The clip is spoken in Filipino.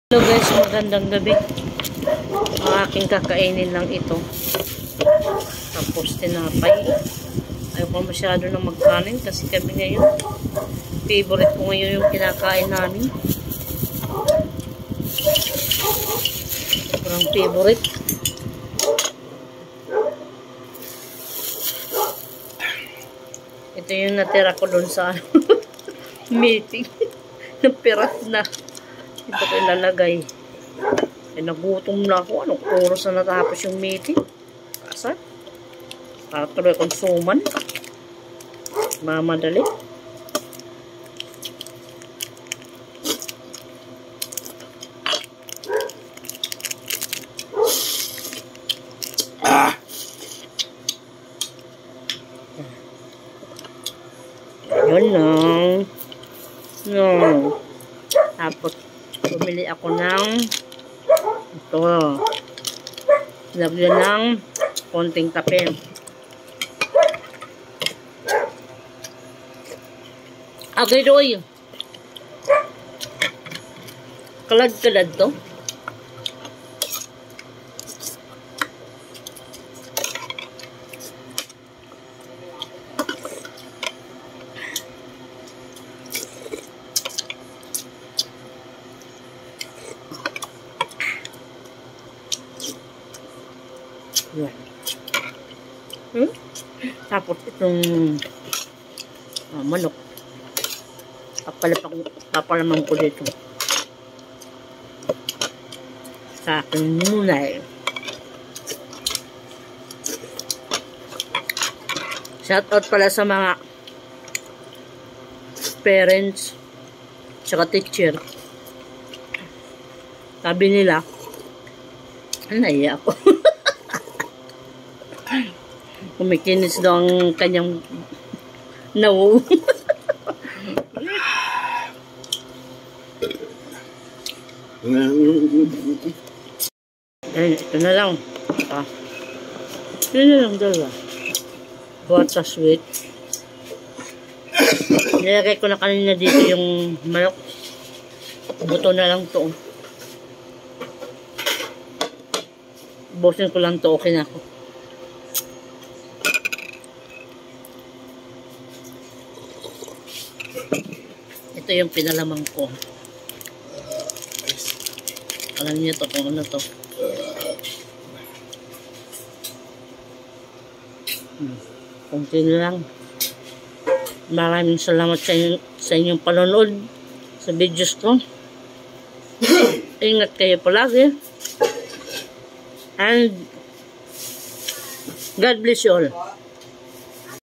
Hello guys, magandang gabi. Ang aking kakainin lang ito. Tapos tinapay. Ayaw ko masyado ng magkanin kasi kami ngayon. Favorite ko ngayon yung kinakain namin. Sobrang favorite. Ito yung natira ko doon sa meeting. Napirat na. Ito ko ilalagay. Nagutom na ako. Anong oras na natapos yung meeting? Kasan? Para tuloy konsuman. Mamadali. Yun lang. No. Tapos bumili ako ng ito. Lagyan ng konting kape. Agiroy. Kalad-kalad to. Tapos itong manok papalaman ko dito sa aking munay. Shout out pala sa mga parents tsaka teacher. Sabi nila naiya ako. Kumikinis daw ang kanyang nawo. Ayun, ito na lang. Ito na lang dala. Buwata sweet. Nilagay ko na kanina dito yung manok. Buto na lang to. Bosin ko lang to. Okay na ako. Ito yung pinalamang ko. Alam niyo to kung ano to. Kunti lang. Maraming salamat sa inyong panonood sa videos ko. Ingat kayo palagi. And God bless you all.